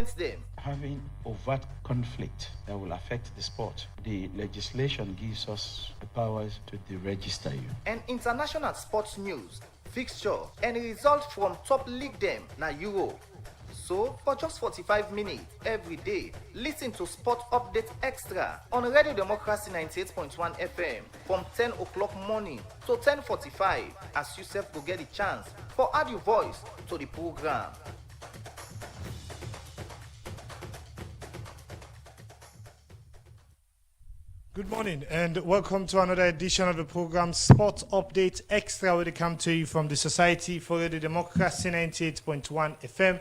implement them. Having overt conflict that will affect the sport, the legislation gives us the powers to deregister you. And international sports news, fixture, and results from top league them na Europe. So, for just 45 minutes every day, listen to Sport Update Extra on Radio Democracy 98.1 FM from 10 o'clock morning to 10:45 as you self will get the chance for add your voice to the program. Good morning and welcome to another edition of the program Sport Update Extra, where they come to you from the Society for Radio Democracy 98.1 FM.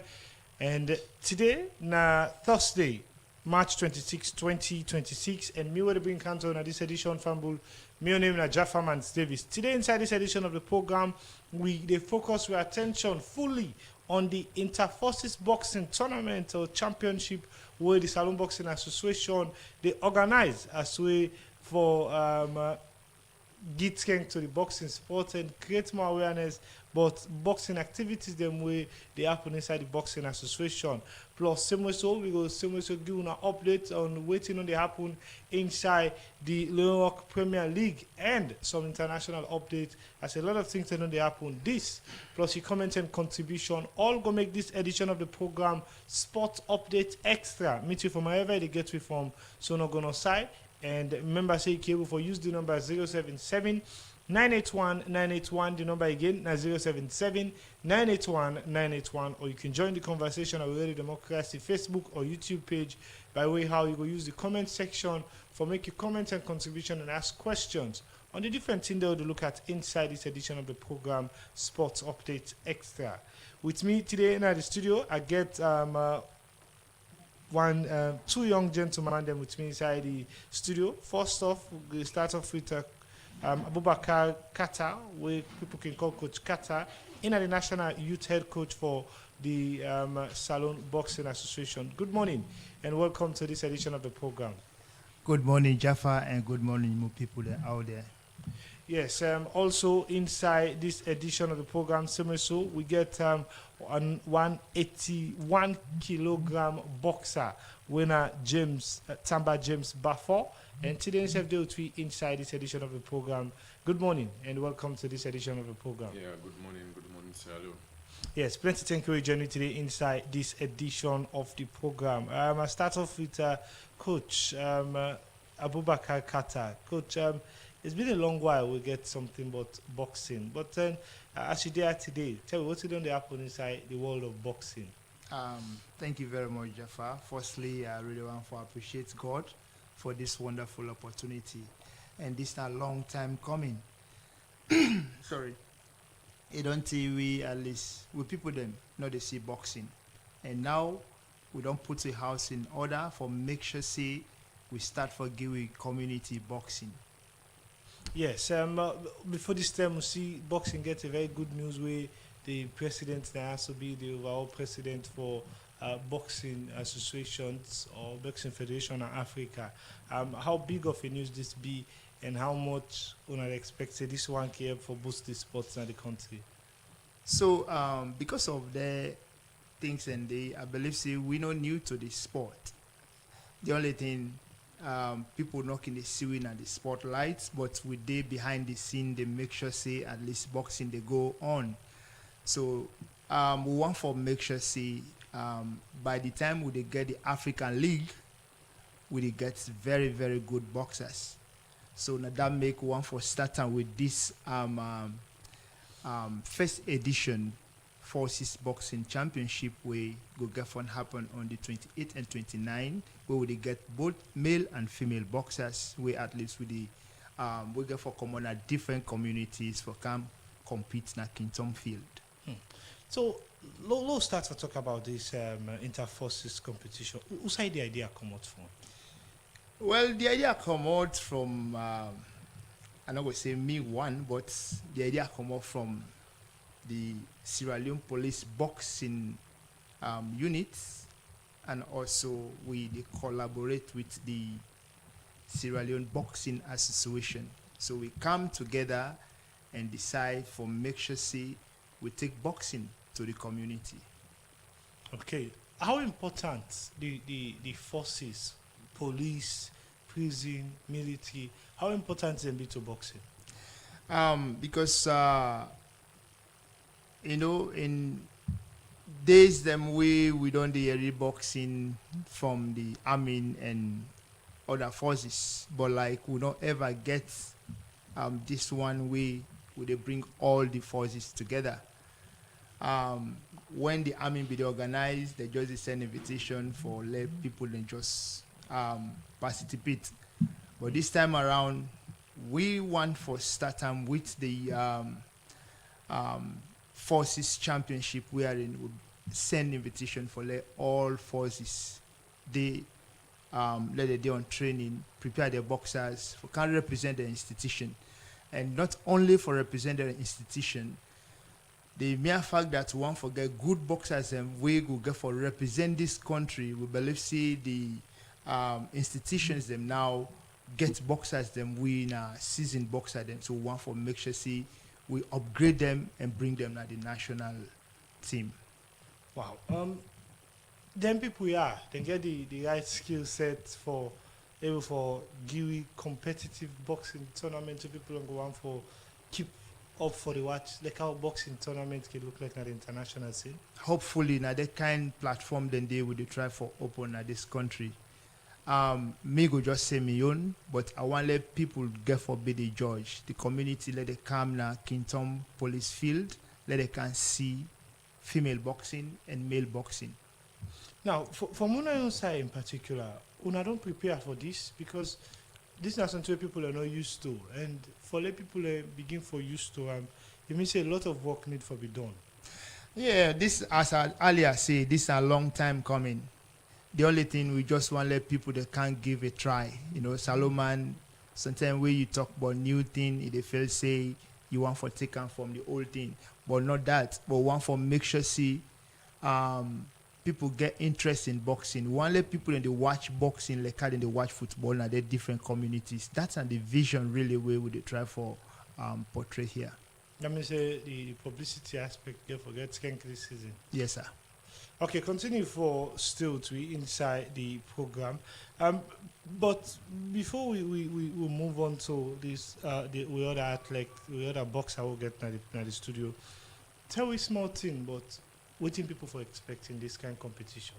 And today, na Thursday, March 26, 2026, and me will bring count on this edition from my name is Jaffa Mans Davis. Today, inside this edition of the program, they focus our attention fully on the Inter-Forces Boxing Tournament or Championship, where the Salon Boxing Association they organize as way for give strength to the boxing sport and create more awareness. But boxing activities them way they happen inside the boxing association. Plus, same way so we go same way so give an update on waiting on they happen inside the Leon Rock Premier League and some international updates. As a lot of things that they happen. This plus your comment and contribution all go make this edition of the program Sport Update Extra. Meet you from wherever they get you from. So not gonna side. And remember, say cable for use the number 077 981 981. The number again now 077 981 981. Or you can join the conversation on Radio Democracy Facebook or YouTube page by way how you go use the comment section for make your comment and contribution and ask questions on the different things that we look at inside this edition of the program Sports Update Extra. With me today in the studio, I get two young gentlemen them with me inside the studio. First off, we start off with Abubakar Kata, where people can call Coach Kata, in the National Youth Head Coach for the Salon Boxing Association. Good morning and welcome to this edition of the program. Good morning, Jaffa, and good morning, more people that out there. Yes, also inside this edition of the program, so we get 181 kilogram boxer winner Tamba James Baffor. And today is inside this edition of the program. Good morning and welcome to this edition of the program. Yeah, good morning, sir. Hello. Yes, plenty to encourage you today inside this edition of the program. I start off with Coach Abubakar Kata. Coach, it's been a long while we get something about boxing, but then as you there today, tell me what's going to happen inside the world of boxing. Thank you very much, Jaffa. Firstly, I really want to appreciate God for this wonderful opportunity, and this is a long time coming. Sorry, it don't tell we at least we people them know they see boxing, and now we don't put the house in order for make sure see we start for giving community boxing. Yes, before this time, we see boxing get a very good news where the president now has to be the overall president for boxing associations or boxing federation in Africa. How big of a news this be, and how much one expected this one can for boost the sports in the country? So, because of the things and I believe see we not new to the sport. The only thing. People knocking the ceiling and the spotlights, but with they behind the scene, they make sure say at least boxing they go on. So we want for make sure say by the time we get the African League, we get very very good boxers. So now that make one for starting with this first edition Forces Boxing Championship where go get fun happen on the 28th and 29th, where we get both male and female boxers where at least with the we get for common at different communities for come compete in Kingdom Field. So let's start to talk about this Inter-Forces competition. Whose side the idea come out from? Well, the idea come out from I'm not gonna say me one, but the idea come out from the Sierra Leone Police Boxing units, and also we collaborate with the Sierra Leone Boxing Association. So we come together and decide for make sure see we take boxing to the community. Okay, how important the forces, police, prison, military, how important them be to boxing? Because in days them we don't do any boxing from the army and other forces, but like we don't ever get this one way where they bring all the forces together. When the army be organized, they just send invitation for let people and just participate. But this time around, we want for start time with the forces championship wherein we send invitation for let all forces they let the day on training, prepare their boxers for can represent the institution, and not only for represent the institution. The mere fact that one forget good boxers and we go get for represent this country, we believe see the institutions them now get boxers them win seasoned boxer them, so one for make sure see we upgrade them and bring them to the national team. Wow. Them people they get the right skill set for able for give competitive boxing tournament to people and go on for keep up for the watch like how boxing tournament can look like at the international scene. Hopefully now that kind platform then they would try for open at this country. Me go just say me own, but I want let people get for be the judge. The community let they come now Kingdom Police Field, let they can see female boxing and male boxing. Now, for Muna side in particular, Una don't prepare for this because this is something people are not used to, and for let people begin for used to, it means a lot of work need for be done. Yeah, this as I earlier say, this is a long time coming. The only thing we just want to let people that can't give a try. Solomon, sometimes when you talk about new thing, they feel say you want for taken from the old thing, but not that. But one for make sure see people get interest in boxing. One let people in the watch boxing like how they watch football and they're different communities. That's the vision really where we try for portray here. That means the publicity aspect there forget skank this season. Yes, sir. Okay, continue for still to be inside the program. But before we move on to this, the other athlete, the other boxer will get in the studio. Tell me small thing, but waiting people for expecting this kind of competition.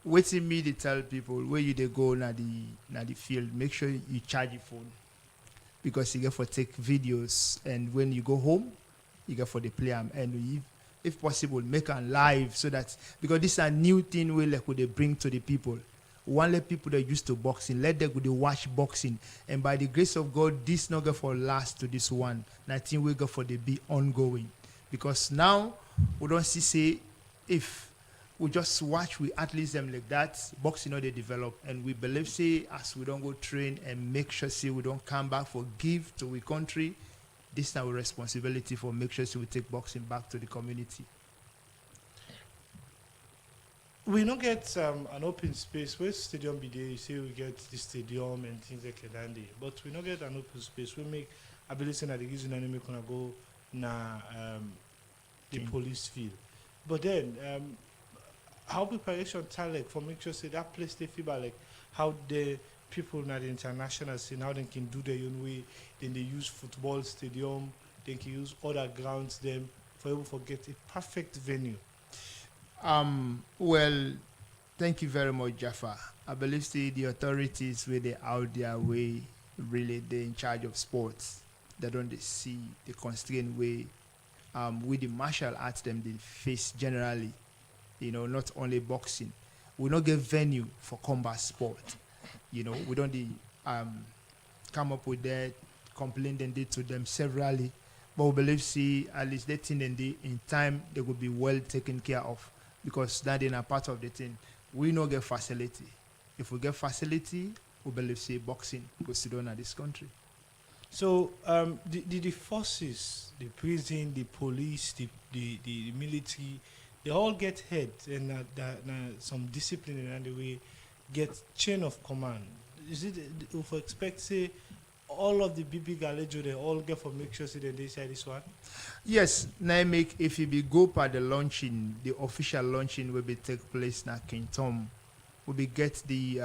Waiting me to tell people where you they go na the field, make sure you charge your phone because you get for take videos, and when you go home you get for the play 'em, and if possible make them live so that because this is a new thing we like they bring to the people. One let people that used to boxing, let them go they watch boxing, and by the grace of God, this not go for last to this one. Nothing we go for the be ongoing, because now we don't say if we just watch we athletes them like that, boxing how they develop, and we believe say as we don't go train and make sure say we don't come back for give to we country. This is our responsibility for make sure so we take boxing back to the community. We don't get an open space where stadium be there. You say we get the stadium and things like that, but we don't get an open space. We make ability that the reason I make gonna go na the police field. But then how preparation talent for make sure say that place they feel like how the people na the international scene, how they can do their own way, then they use football stadium, they can use other grounds them for able to get a perfect venue. Well, thank you very much, Jaffa. I believe see the authorities where they out their way, really they in charge of sports. They don't see the constraint way with the martial arts them they face generally. Not only boxing. We don't get venue for combat sport. We don't come up with that complaint and did to them severally. But we believe see at least that thing and in time they will be well taken care of, because that is a part of the thing. We don't get facility. If we get facility, we believe see boxing goes to in this country. So the forces, the prison, the police, the military, they all get head and some discipline in the way get chain of command. Is it if we expect say all of the big Galejo, they all get for make sure say they say this one. Yes, now make if you be go by the launching, the official launching will be take place na King Tom. We be get the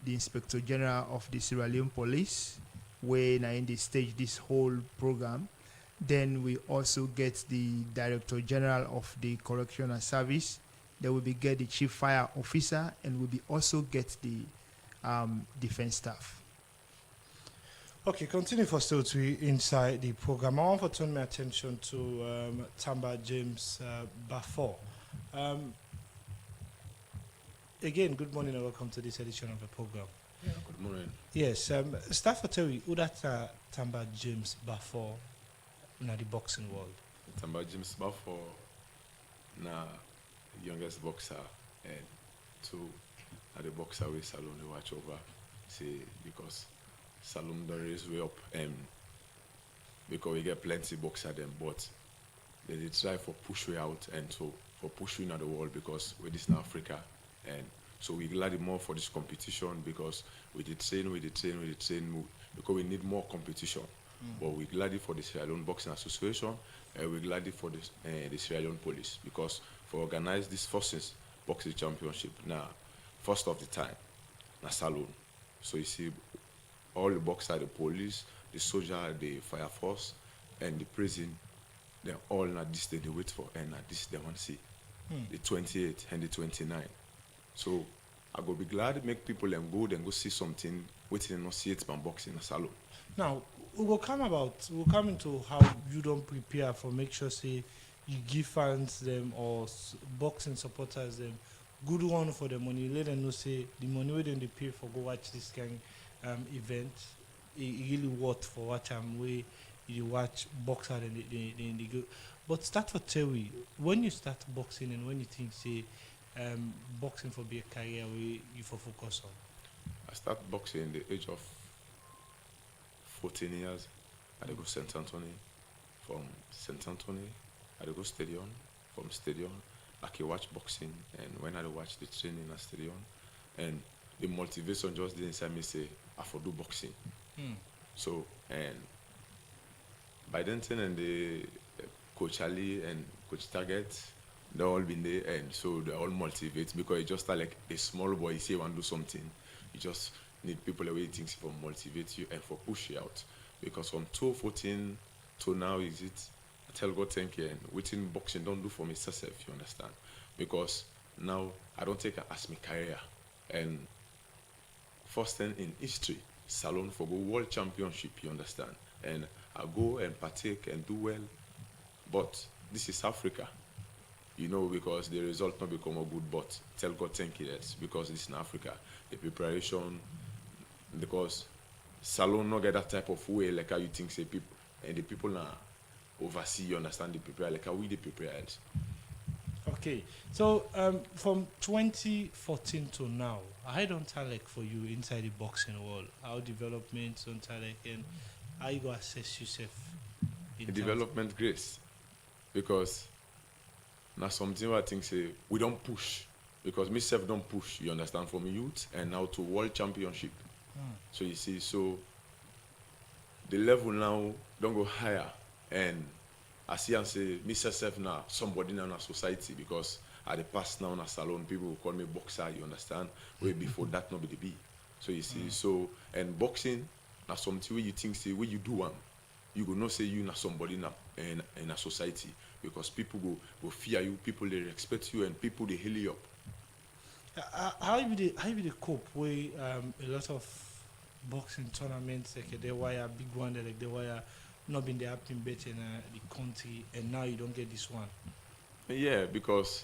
Inspector General of the Sierra Leone Police, where na in the stage this whole program. Then we also get the Director General of the Correctional Service. Then we be get the Chief Fire Officer, and we be also get the defense staff. Okay, continue for still to be inside the program. I want to turn my attention to Tamba James Bafor. Again, good morning and welcome to this edition of the program. Yeah, good morning. Yes, start for tell me who that Tamba James Bafor in the boxing world. Tamba James Bafor, na youngest boxer, and two are the boxer we Salon they watch over. See, because Salon the race way up, because we get plenty boxer them, but they try for push way out and so for push in the world because we're this in Africa, and so we glad more for this competition because we did train because we need more competition. But we're glad for the Sierra Leone Boxing Association and we're glad for the Sierra Leone Police because for organize this first boxing championship now, first of the time, na Salon. So you see all the boxers, the police, the soldier, the fire force, and the prison, they're all at this they wait for and at this they want to see. The 28th and the 29th. So I go be glad to make people and go see something waiting and not see it from boxing in a Salon. Now, we'll come into how you don't prepare for make sure say you give fans them or boxing supporters them good one for the money. Let them know say the money we they pay for go watch this kind event. It really worth for what time way you watch boxer and they go. But start for Terry, when you start boxing and when you think say boxing for be a career where you for focus on. I start boxing at the age of 14 years. I go St. Anthony. From St. Anthony, I go stadium. From stadium, I can watch boxing. And when I watch the training at stadium, and the motivation just did inside me say, I for do boxing. So, and by then, and the Coach Ali and Coach Target, they all been there, and so they all motivate because it's just like a small boy. You say you want to do something, you just need people waiting for motivate you and for push you out. Because from 2014 to now, is it? I tell God thank you and waiting boxing don't do for me self. You understand? Because now I don't take it as my career, and first thing in history, Salon for go world championship. You understand? And I go and partake and do well, but this is Africa. You know, because the result not become a good, but tell God thank you, that's because this is in Africa. The preparation, because Salon not get that type of way, like how you think say people, and the people now oversee, you understand, the prepare, like how we the prepared. Okay, so from 2014 to now, I don't tell like for you inside the boxing world, how development don't tell like and how you go assess yourself in The development grace, because now something I think say we don't push because myself don't push. You understand from youth and now to world championship. So you see, so the level now don't go higher, and I see and say myself now somebody now in a society because at the past now in a Salon people will call me boxer. You understand? Way before that not be the be. So you see, so and boxing now something where you think say where you do one, you go not say you not somebody in a society. Because people go fear you, people they respect you, and people they heal you up. how you the cope with a lot of boxing tournaments like they were big one like they were not been the happening better in the country and now you don't get this one. Yeah, because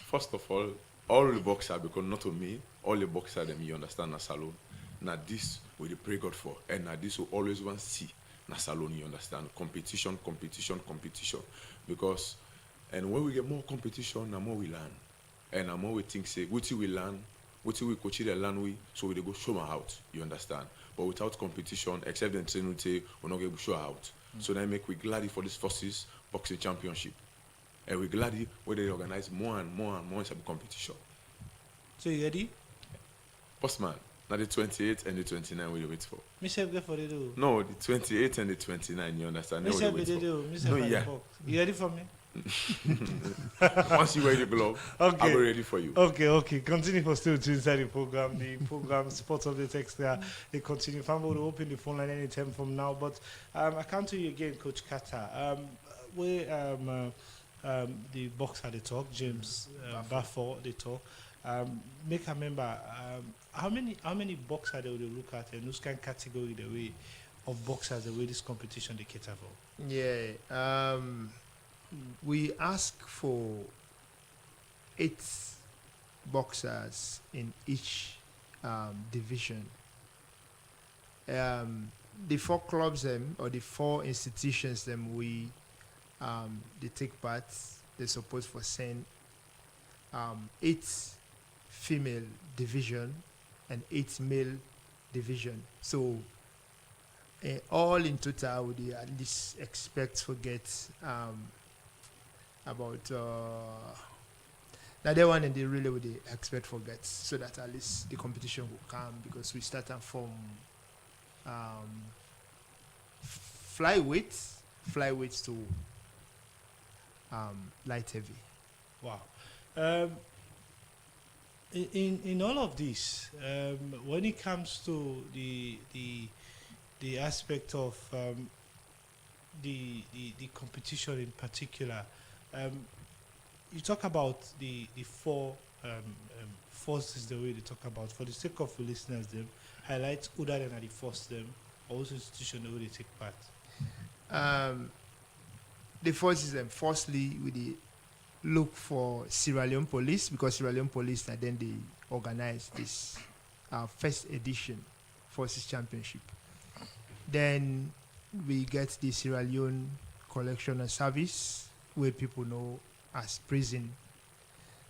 first of all the boxers, because not to me, all the boxers them you understand na Salon. Now this we dey pray God for, and now this we always want to see. Na Salon, you understand? Competition. Because, and when we get more competition, the more we learn. And the more we think, say, what we learn, what we coach the learn we, so we go show my out, you understand? But without competition, except the training, we're not going to show out. So that make we glad for this forces boxing championship. And we glad when they organize more and more inside the competition. So you ready? Postman, Now the 28 and the 29 we dey wait for. Me say get for the do. No, the 28 and the 29, you understand? Me Now we say dey be wait the for. do. Me say No, for the yeah. box. You ready for me? Once you wear the glove, Okay. I'll be ready for you. Okay. Continue for still to inside the program. The program Sports Update Extra. They continue. Family will open the phone line anytime from now. But I come to you again, Coach Carter. The boxer they talk, James Baffo they talk. Make a member. How many boxers they will look at and whose kind category the way of boxers the way this competition they cater for? Yeah. We ask for 8 boxers in each division. The 4 clubs them or the 4 institutions them we they take part. They supposed for send 8 female division and 8 male division. So all in total, we at least expect to get about now that one and they really would expect for get so that at least the competition will come because we start from flyweight to light heavy. Wow. In all of this, when it comes to the aspect of the competition in particular, you talk about the 4 forces the way they talk about. For the sake of the listeners, them highlight who that are the force them, or also institution the way they take part. The forces them firstly we dey look for Sierra Leone Police because Sierra Leone Police and then they organize this first edition Forces Championship. Then we get the Sierra Leone Correctional Service where people know as prison.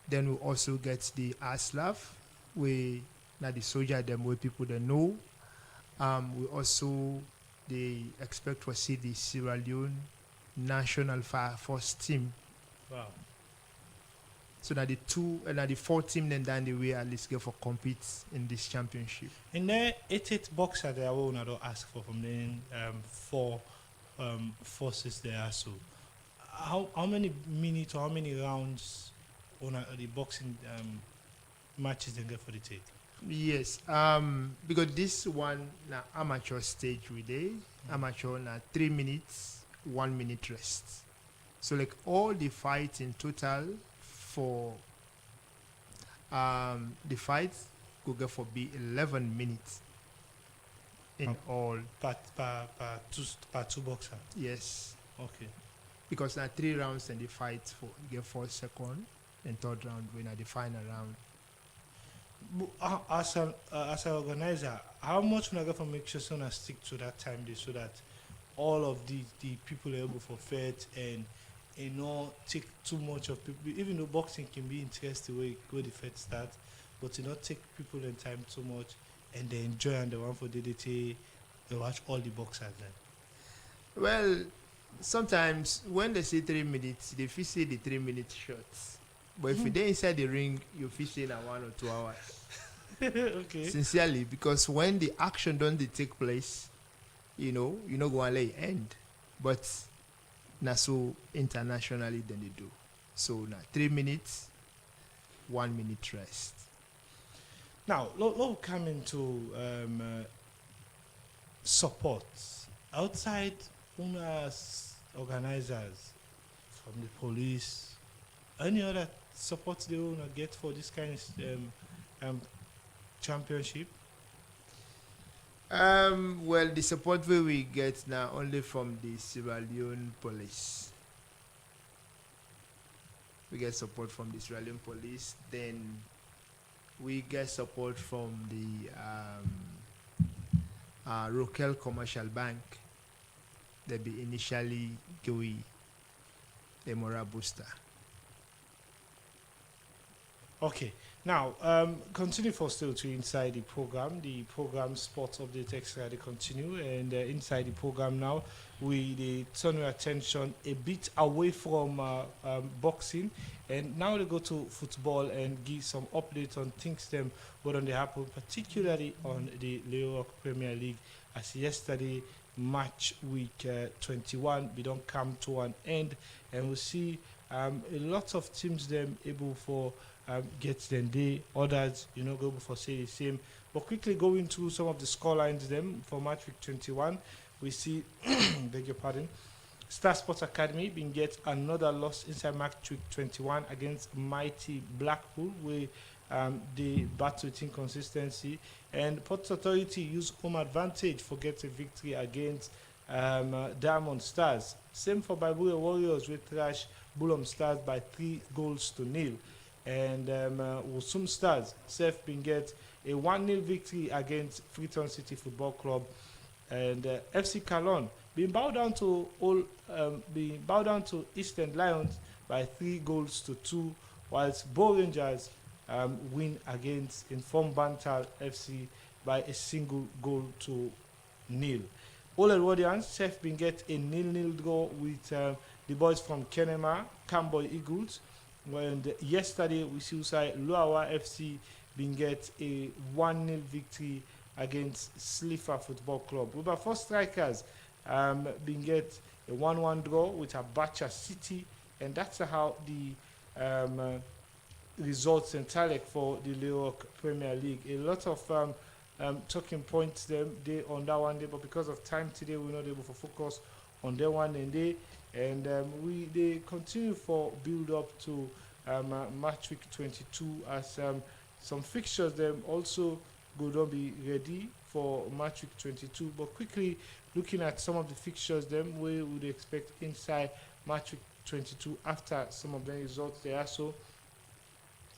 Then we also get the ASLAF where now the soldier them where people they know. We also they expect to see the Sierra Leone National Fire Force team. Wow. So that the 2 and the 4 team then down the way at least get for compete in this championship. In there, 8 boxers there will not ask for from the 4 forces there. So, how many minutes or how many rounds on the boxing matches they get for the take? Yes, because this one na amateur stage we dey. Amateur na 3 minutes, 1 minute rest. So like all the fights in total for the fights go get for be 11 minutes in all. Per two boxer. Yes, Okay. because na 3 rounds and the fight for get 4 second and 3rd round when at the final round. As an organizer, how much will I get for make sure so I stick to that time day so that all of the people are able for fight and not take too much of people, even though boxing can be interesting where the fight start, but not take people in time too much and they enjoy and the one for DDT, they watch all the boxers then. Well, sometimes when they say 3 minutes, they feel say the 3 minute shots. But if you're inside the ring, you feel say na 1 or 2 hours. Okay. Sincerely, because when the action don't they take place, you know go and let it end. But na so internationally then they do. So now 3 minutes, 1 minute rest. Now, let's come into support. Outside UNA's organizers, from the police, any other support they want to get for this kind of championship? Well, the support we get now only from the Sierra Leone Police. We get support from the Sierra Leone Police. Then we get support from the Rokel Commercial Bank. They be initially GUI, the moral booster. Okay. Now, continue for still to inside the program. The program Sports Update Extra they continue, and inside the program now, we they turn our attention a bit away from boxing, and now they go to football and give some updates on things them what on they happen, particularly on the Leroy Premier League. As yesterday match week 21, we don't come to an end, and we see a lot of teams them able for. Get them day, others, go for say the same. But quickly going through some of the scorelines them for match week 21, we see, beg your pardon, Star Sports Academy being get another loss inside match week 21 against mighty Blackpool, where they battle with inconsistency. And Port Authority use home advantage for get a victory against Diamond Stars. Same for Bible Warriors, with trash Bulham Stars by 3-0. And Wusum Stars self been get a 1-0 victory against Freetown City Football Club, and FC Calon being bowed down to Eastern Lions by 3-2, whilst Bo Rangers win against Inform Bantal FC by a single goal to nil. All Edwardians self been get a 0-0 draw with the boys from Kenema, Camboy Eagles. When yesterday we see Luawa FC being get a 1-0 victory against Slifa Football Club. Wilberforce Strikers being get a 1-1 draw with Abacha City, and that's how the results entirely for the Leroy Premier League. A lot of talking points them day on that one day, but because of time today we're not able to focus on that one and day. And they continue for build up to match week 22 as some fixtures them also go on be ready for match week 22. But quickly looking at some of the fixtures them, we would expect inside match week 22 after some of the results there. So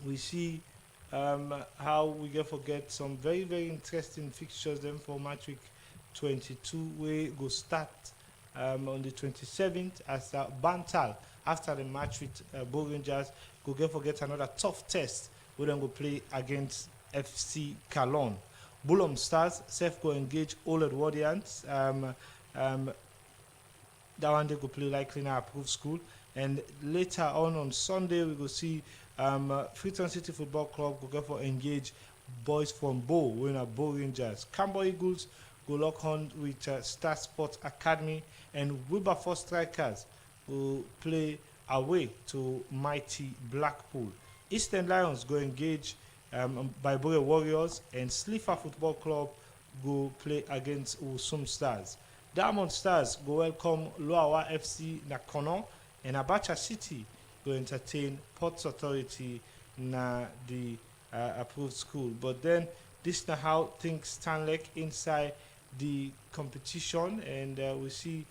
we see how we can forget some very, very interesting fixtures them for match week 22. We go start on the 27th as Bantal after the match with Bo Rangers go get another tough test. We then go play against FC Calon. Bulham Stars self go engage Old Edwardians. That one they go play likely in our approved school. And later on Sunday we go see Freetown City Football Club go for engage boys from Bo, winner Bo Rangers. Cambo Eagles go lock on with Star Sports Academy, and Wilberforce Strikers will play away to mighty Blackpool. Eastern Lions go engage Bible Warriors, and Slifa Football Club go play against Wusum Stars. Diamond Stars go welcome Luawa FC Nakono, and Abacha City go entertain Port Authority na the approved school. But then this is how things stand like inside the competition, and we see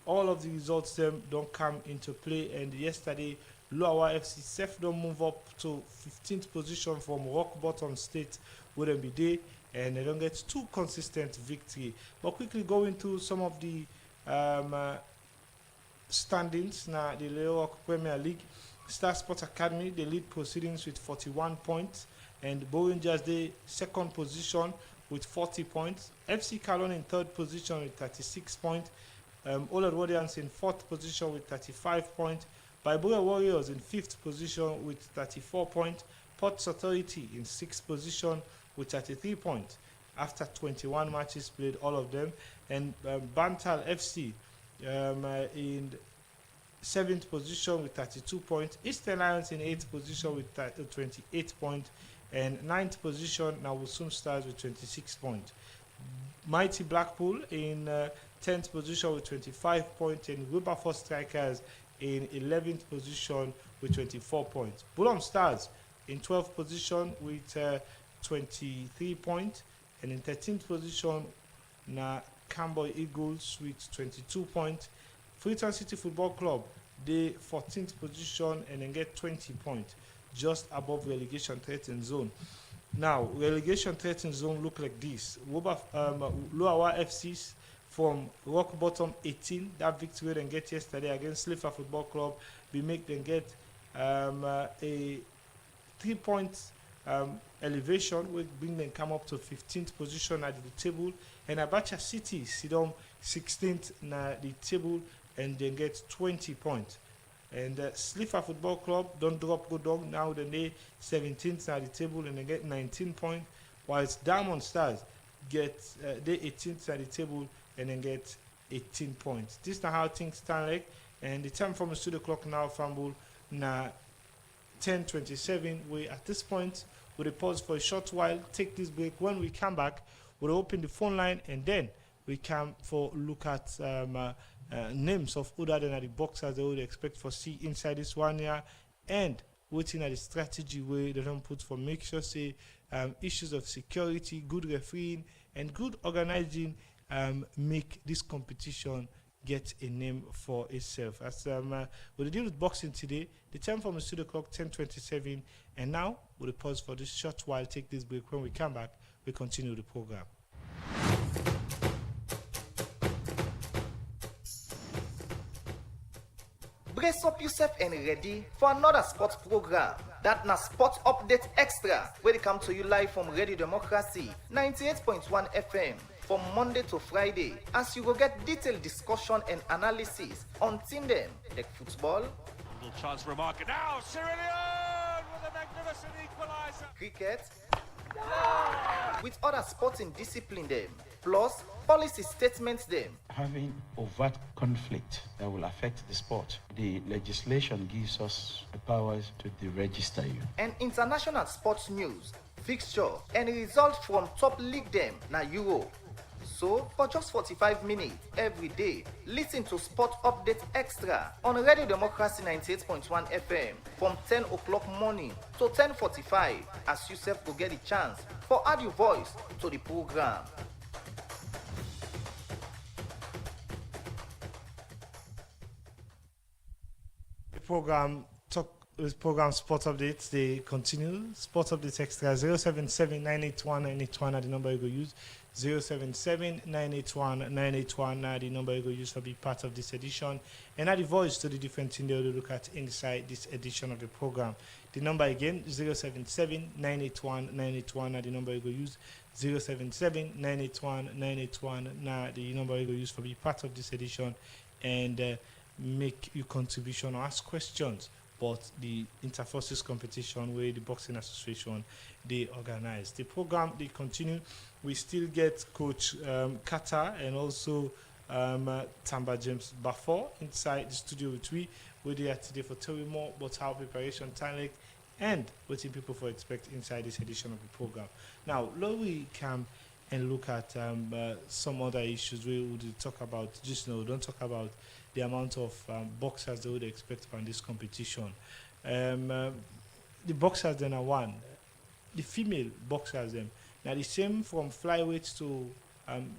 all of the results them don't come into play. And yesterday Luawa FC self don't move up to 15th position from rock bottom state wouldn't be there, and they don't get too consistent victory. But quickly going through some of the standings now, the Leroy Premier League. Star Sports Academy they lead proceedings with 41 points, and Bo Rangers they second position with 40 points. FC Calon in third position with 36 points. Old Edwardians in fourth position with 35 points. Bible Warriors in fifth position with 34 points. Port Authority in sixth position with 33 points after 21 matches played, all of them. And Bantal FC in seventh position with 32 points. Eastern Lions in eighth position with 28 points. And ninth position now Wusum Stars with 26 points. Mighty Blackpool in 10th position with 25 points, and Wilberforce Strikers in 11th position with 24 points. Bulham Stars in 12th position with 23 points, and in 13th position na Camboy Eagles with 22 points. Freetown City Football Club they 14th position and then get 20 points, just above relegation threatened zone. Now relegation threatened zone look like this. Luawa FC's from rock bottom 18, that victory they get yesterday against Slifa Football Club, we make them get a 3 points elevation will bring them come up to 15th position at the table, and Abacha City sit on 16th na the table and then get 20 points. And Slifa Football Club don't drop go down now, they 17th at the table and they get 19 points, whilst Diamond Stars get they 18th at the table and then get 18 points. This is how things stand like, and the time from the studio clock now fumble na 10:27. We at this point we'll pause for a short while, take this break. When we come back, we'll open the phone line and then we come for look at names of other than the boxers they would expect for see inside this 1 year, and waiting at the strategy way they don't put for make sure say issues of security, good refereeing, and good organizing make this competition get a name for itself. As we'll deal with boxing today, the time from the studio clock 10:27, and now we'll pause for this short while, take this break. When we come back, we continue the program. Brace up yourself and ready for another sports program. That na Sports Update Extra, where they come to you live from Radio Democracy 98.1 FM from Monday to Friday, as you will get detailed discussion and analysis on team them like football, little chance for a marker now. Sierra Leone with a magnificent equaliser. cricket, with other sporting discipline them, plus policy statements them. Having overt conflict that will affect the sport, the legislation gives us the powers to deregister you. And international sports news, fixture, and results from top league them na Euro. So, for just 45 minutes every day, listen to Sport Update Extra on Radio Democracy 98.1 FM from 10 o'clock morning to 10:45, as yourself will get a chance for add your voice to the program. This program Sport Updates, they continue. Sport Updates Extra 077-981-981 are the number you go use. 077-981-981 are the number you go use to be part of this edition. And add the voice to the different thing they will look at inside this edition of the program. The number again, 077-981-981 are the number you go use. 077-981-981 are the number you go use to be part of this edition and make your contribution or ask questions. But the Interforces competition where the Boxing Association they organize. The program they continue. We still get Coach Kata and also Tamba James Bafor inside the studio with we. Where they are today for telling you more about how preparation time like and what people for expect inside this edition of the program. Now, let we come and look at some other issues we would talk about. Just know, don't talk about the amount of boxers they would expect from this competition. The boxers then are one. The female boxers them now the same from flyweight to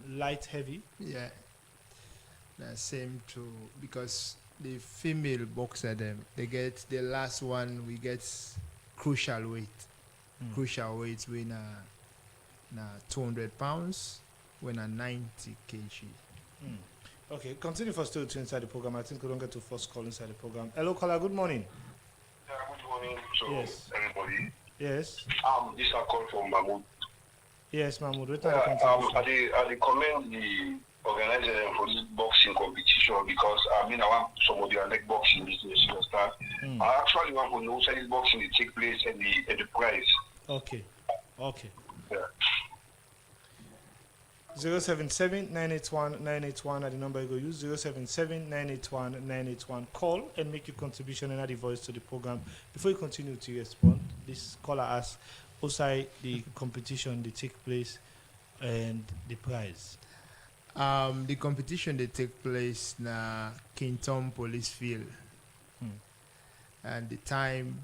light heavy. Yeah, the same too, because the female boxer them they get the last one we get crucial weight. Crucial weight when na 200 pounds when a 90 kg. Okay, continue for still to inside the program. I think we don't get to first call inside the program. Hello, caller. Good morning. Yeah, good morning to Yes. everybody. Yes. This is a call from Mahmoud. Yes, Mahmoud. Return I the contribution. commend the organizer for this boxing competition because I want somebody I like boxing business, you understand? I actually want to know how this boxing will take place and the price. Okay. Yeah. 077-981-981 are the number you go use. 077-981-981. Call and make your contribution and add the voice to the program. Before you continue to respond, this caller asks outside the competition they take place and the prize. The competition they take place na Kington Police Field. And the time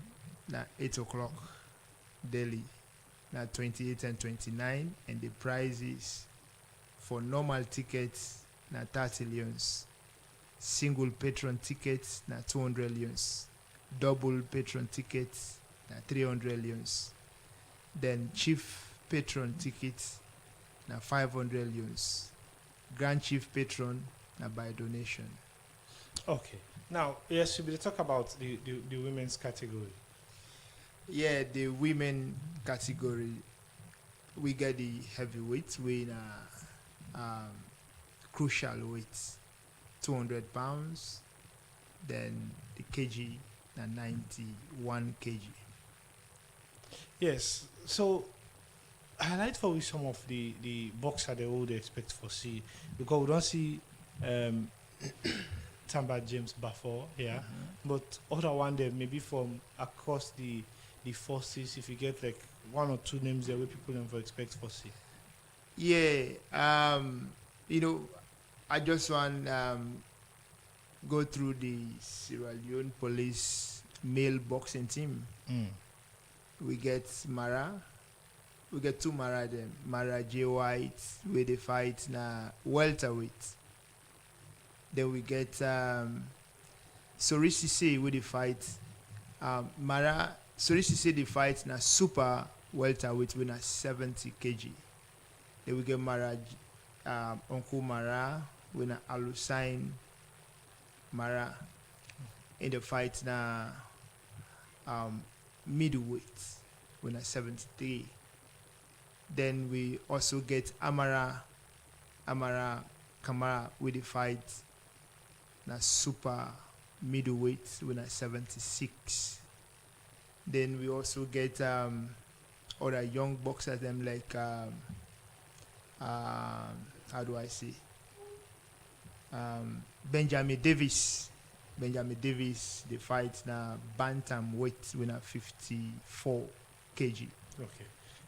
na 8 o'clock daily. Na 28 and 29, and the prize is for normal tickets na 30 leons, single patron tickets na 200 leons, double patron tickets na 300 leons, then chief patron tickets na 500 leons, grand chief patron na by donation. Okay. Now, yes, we will talk about the women's category. Yeah, the women category, we get the heavyweight, we in crucial weights, 200 pounds. Then the kg, 91 kg. Yes. So, highlight for we some of the boxer they would expect for see, because we don't see Tamba James Baffor here, but other one there maybe from across the forces. If you get like one or two names there, where people never expect for see. Yeah, you know, I just want go through the Sierra Leone police male boxing team. We get Mara. We get two Mara them. Mara J. White, where they fight na welterweight. Then we get Sorisi Sise, where they fight Mara. Sorisi Sise they fight na super welterweight, with na 70 kg. Then we get Mara, Uncle Mara, with na Alusain Mara. In the fight na middleweight, with na 73. Then we also get Amara Kamara with the fight na super middleweight with a 76. Then we also get other young boxers them like how do I say Benjamin Davis. Benjamin Davis the fight na bantamweight with a 54 kg. Okay.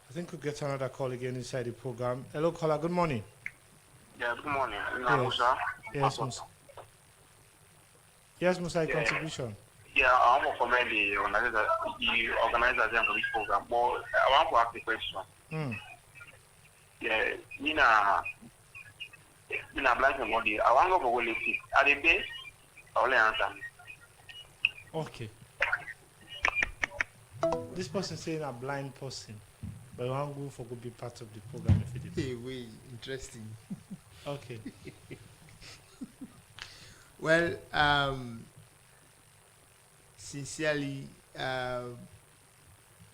I think we'll get another call again inside the program. Hello, caller. Good morning. Yeah, good morning. Yes. Musa. Yes, Musa. Yes, Musa, Yeah. contribution. Yeah, I want to commend the organizers for this program, but I want to ask a question. Yeah, Mina blind body. I want to go for Willie. Are they paid? I only answer me. Okay. This person saying a blind person, but I'm going for to be part of the program if it is. Hey, wait, interesting. Okay. Well, sincerely,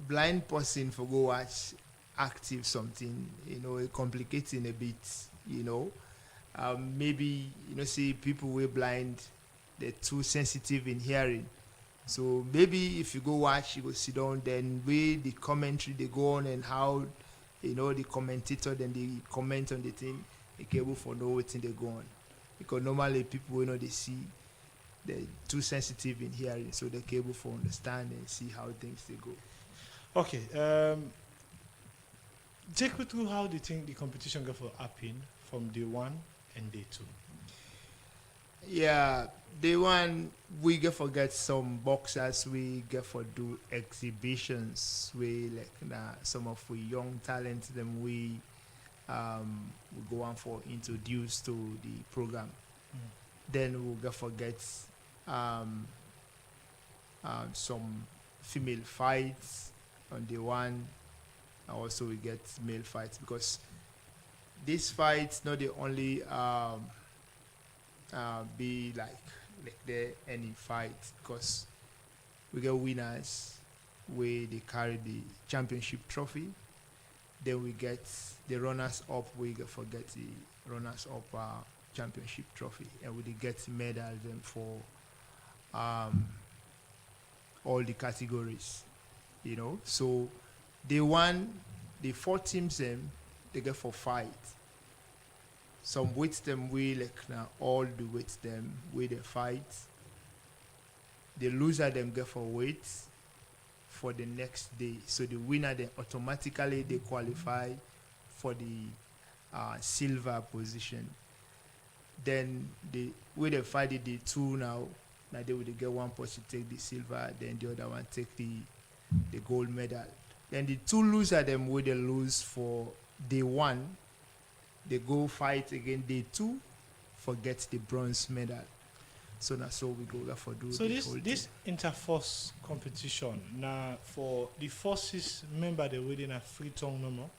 blind person for go watch active something, it complicating a bit, maybe, see people who are blind, they're too sensitive in hearing. So maybe if you go watch, you go sit down, then read the commentary they go on and how, the commentator, then they comment on the thing, they able for know what thing they go on. Because normally people, they see, they're too sensitive in hearing, so they're able for understand and see how things they go. Okay. Take me through how do you think the competition go for happen from day one and day two? Yeah, day one we get for get some boxers, we get for do exhibitions, we like some of we young talent them we go on for introduce to the program. Then we'll get for get some female fights on day one, and also we get male fights, because these fights not the only be like there any fight, because we get winners where they carry the championship trophy. Then we get the runners up, we get forget the runners up championship trophy, and we get medals them for all the categories, So they won the 4 teams them, they get for fight. Some weights them we like now all the weights them we they fight. The loser them get for weights for the next day. So the winner then automatically they qualify for the silver position. Then the way they fight it, the two now they will get one person take the silver, then the other one take the gold medal. Then the 2 loser them will they lose for day 1. They go fight again day 2, forget the bronze medal. So that's how we go for do. So the whole this thing. interforce competition now for the forces member they within a free tongue no more.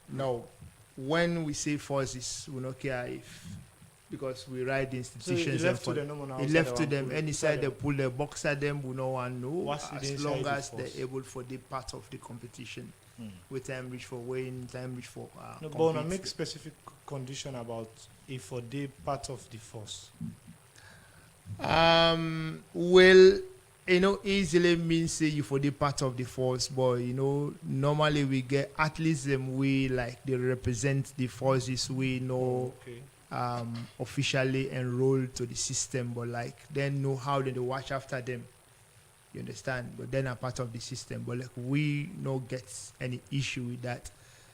Now, when we say forces, we don't care if because we ride the So he institutions. left to the normal He outside left the to them. one Any pool, side inside they them. pull the boxer them, we no one know. What's the As inside long the as force? they're able for the part of the competition. With time reach for weighing, time reach for No, but I compete. make specific condition about if for they part of the force. Well, easily means say you for the part of the force, but normally we get athletes them we like they represent the forces we know Okay. officially enrolled to the system, but like they know how they watch after them. You understand? But then a part of the system, but like we no get any issue with that.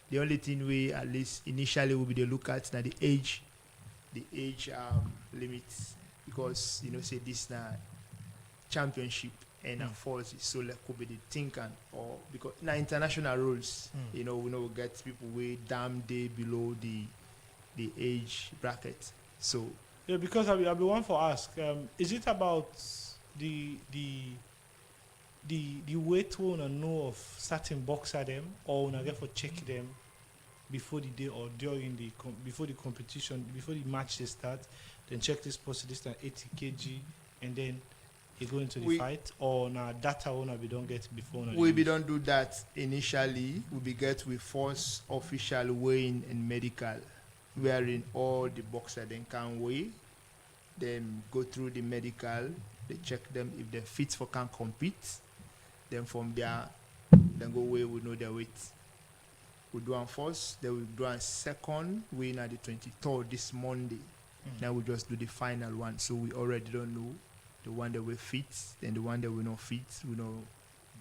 The only thing we at least initially will be the look at now the age limits, because say this now championship and forces, so like could be the thinking or because now international rules, we know get people way damn day below the age bracket. So Yeah, because I'll be one for ask. Is it about the weight we wanna know of certain boxer them, or wanna get for check them before the day or during the before the competition, before the match they start, then check this person this time 80 kg, and then you go into the fight, or na data wanna be don't get before. we be don't do that initially. We be get with force official weighing and medical, wherein all the boxer then can weigh, then go through the medical, they check them if they're fit for can compete. Then from there, then go weigh, we know their weight. We do on first, then we do on second, weighing at the 23rd this Monday. Now we just do the final one, so we already don't know the one that we fit, then the one that we not fit, we don't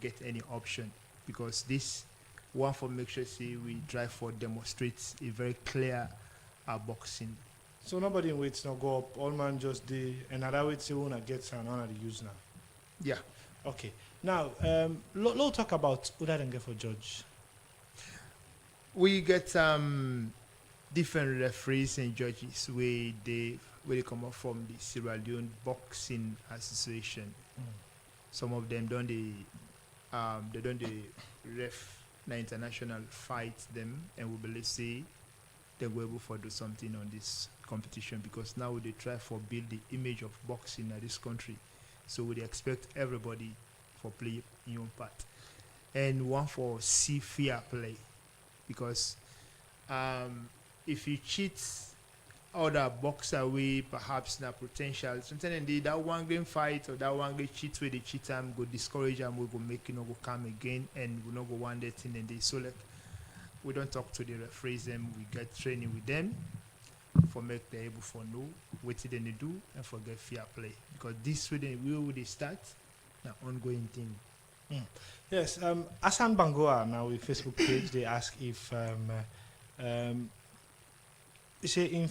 get any option, because this one for make sure say we drive for demonstrates a very clear boxing. So nobody in weights not go up. All man just the another weight say wanna get and wanna use now. Yeah. Okay. Now, low talk about who that and get for judge. We get different referees and judges where they come up from the Sierra Leone Boxing Association. Some of them don't they ref the international fight them, and we believe say they were able to do something on this competition, because now they try for build the image of boxing in this country. So we expect everybody for play in own part, and one for see fair play, because if you cheat other boxer way, perhaps na potential. Sometimes indeed that one game fight or that one game cheat where they cheat them go discourage them, we go make go come again, and we not go one day thing and they so like we don't talk to the referees them, we get training with them for make they able for know what they do and for get fair play, because this way they start an ongoing thing. Yes, Asan Bangoa now with Facebook page they ask if they say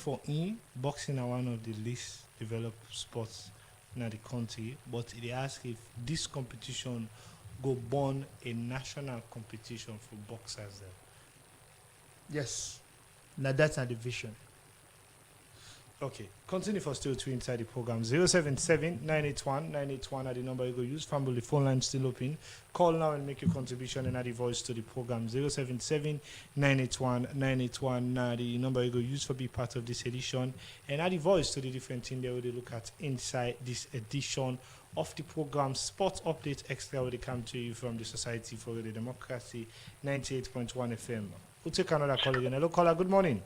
boxing are one of the least developed sports in the country, but they ask if this competition go born a national competition for boxers there. Yes, now that's a division. Okay, continue for still two inside the program. 077-981-981 are the number you go use. Family phone line still open. Call now and make your contribution and add the voice to the program. 077-981-981 the number you go use for be part of this edition, and add the voice to the different thing they will look at inside this edition of the program Sports Update Extra, where they come to you from the Society for the Democracy 98.1 FM. We'll take another call again. Hello caller, good morning.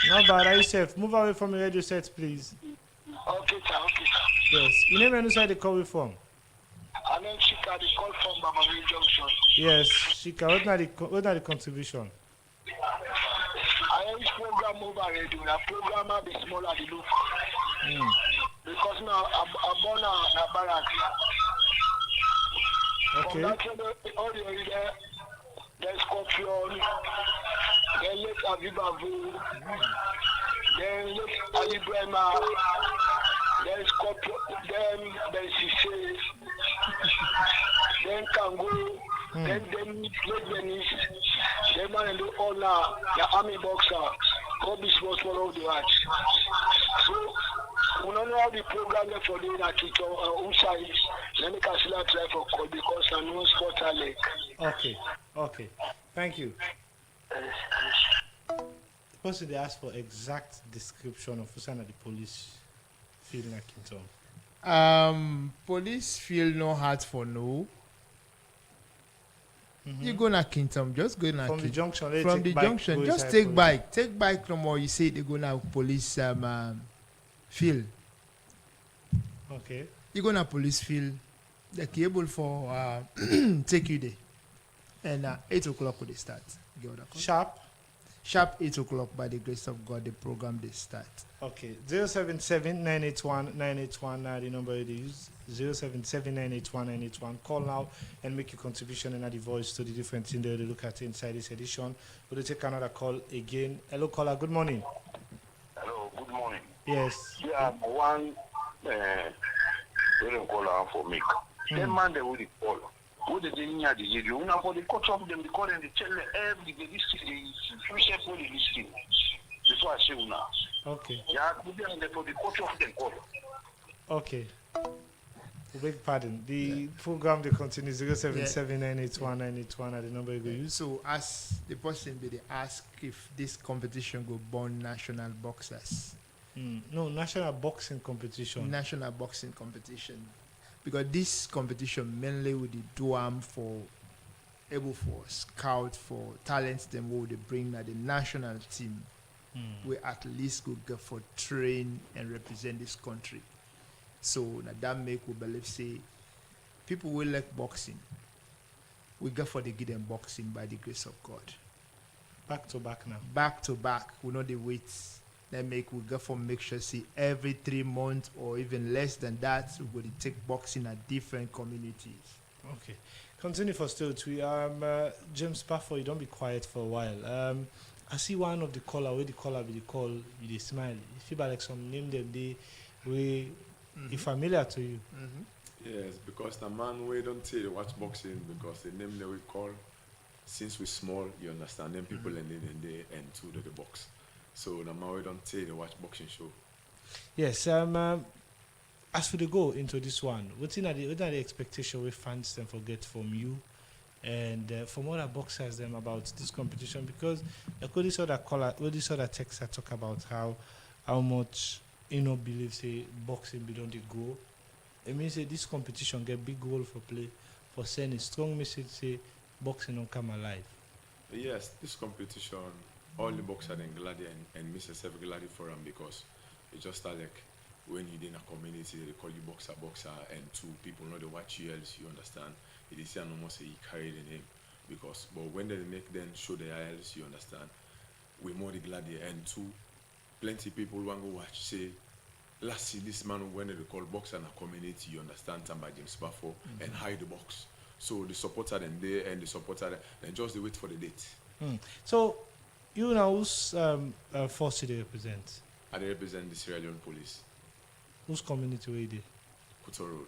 Not bad, I yourself. Move away from your radio set, please. Okay, sir. Yes. You name and side the call we from? I'm in Shika, the call from Bamari Junction. Yes, Shika. What are the contribution? I have this program over radio. The program will be smaller than look. Because now I'm born in barracks. Okay. All the area, there's Scorpion, then Lake Avivavu, then Lake Alibrema, then Scorpion, then Sisse, then Kango, then Lake Venice, then man and all now, the army boxer, all this was one of the match. So, we don't know how the program for doing that to outside. Let me consider try for call because I know sport Lake. Okay. Thank you. Suppose they ask for exact description of Usana the police field in Kintom. Police feel no heart for no. You go na Kingdom, just go na From the junction, let's from take the bike, junction, go just inside take police. bike. Take bike from where you say they go na police field. Okay. You go na police field, they're able for take you there. And 8 o'clock will they start. Get what I call? Sharp. Sharp 8 o'clock by the grace of God, the program they start. Okay. 077-981-981 the number it is. 077-981-981. Call now and make your contribution and add the voice to the different thing that they look at inside this edition. We'll take another call again. Hello, caller. Good morning. Hello, good morning. Yes. Yeah, one we don't call her for make. Then man they will call. Who they didn't hear the video. Una for the coach of them, the call and they tell them every day this is the future for the listing. That's why I say una. Okay. Yeah, put them there for the coach of them call. Okay. Beg pardon. The program they continue 077-981-981 at the number you go use. So as the person be they ask if this competition go born national boxers. No, national boxing competition. National boxing competition. Because this competition mainly would do for able for scout for talents them who they bring at the national team. We at least go get for train and represent this country. So that make we believe say people will like boxing. We go for the give them boxing by the grace of God. Back to back now. Back to back, we know the weights. That make we go for make sure see every 3 months or even less than that we will take boxing at different communities. Okay. Continue for still tweet. James Baffo, you don't be quiet for a while. I see one of the caller where the caller be the call with the smile. You feel like some name them they we is familiar to you. Yes, because the man we don't say they watch boxing because the name that we call since we small, you understand them people and they and to the box. So the man we don't say they watch boxing show. Yes. As we go into this one, what are the expectation we fans them forget from you and from other boxers them about this competition? Because like all this other caller, all this other text I talk about how much believe say boxing be don't they go. It means say this competition get big goal for play for send a strong message say boxing don't come alive. Yes, this competition, all the boxers and glad and Mr. Sef glad for them because it just start like when you in a community they call you boxer and two people know they watch you else you understand. It is almost say he carry the name because but when they make them show their else you understand. We more the glad and two plenty people want to go watch say last see this man when they call boxer in a community you understand time by James Baffo and hide the box. So the supporter them there and the supporter then just they wait for the date. So you know whose force they represent? I represent the Sierra Leone police. Whose community were they? Kuto Road.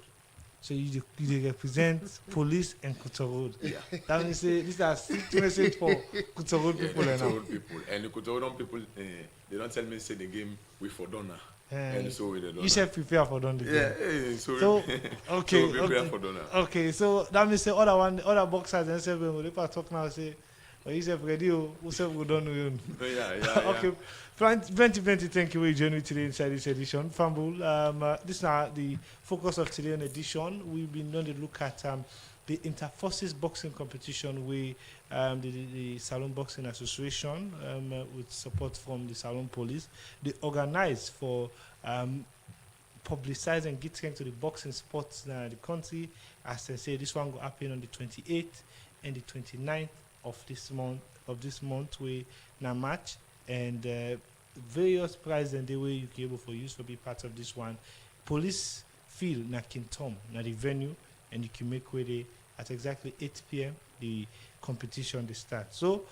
So you represent police and Kuto Road. Yeah. That means say this is a strict message for Kuto Road people. Kuto Road people. And the Kuto Road people, they don't tell me say the game we for Donna. And so we the Donna. You said prepare for Donna. Yeah. So okay. So prepare for Donna. Okay. So that means say other boxers and say when we talk now say. But you said ready, who said we don't know? Yeah. Okay, plenty, thank you for joining me today inside this edition. Fumble, this is the focus of today's edition. We've been on the look at the Interforces boxing competition with the Salon Boxing Association with support from the Salon Police. They organized for publicize and get strength to the boxing sports in the country. As I say, this one will happen on the 28th and the 29th. Of this month we na match and various prizes and the way you can able for use to be part of this one. Police field na Kintom na the venue and you can make way at exactly 8 p.m. the competition they start. So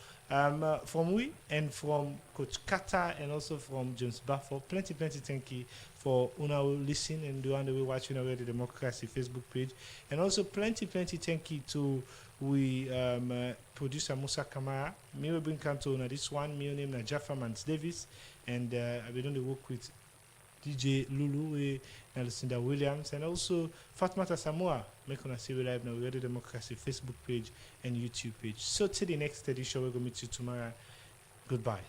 from we and from Coach Kata and also from James Baffo, plenty thank you for una listen and the one that we watching already the Democracy Facebook page and also plenty thank you to producer Musa Kamara. Me will bring Kanto na this one. Me name na Jaffa Mans Davis and I've been on the work with DJ Lulu and Lucinda Williams and also Fatmata Samoa. Make on see we live now. We got the Democracy Facebook page and YouTube page. So till the next edition, we're gonna meet you tomorrow. Goodbye.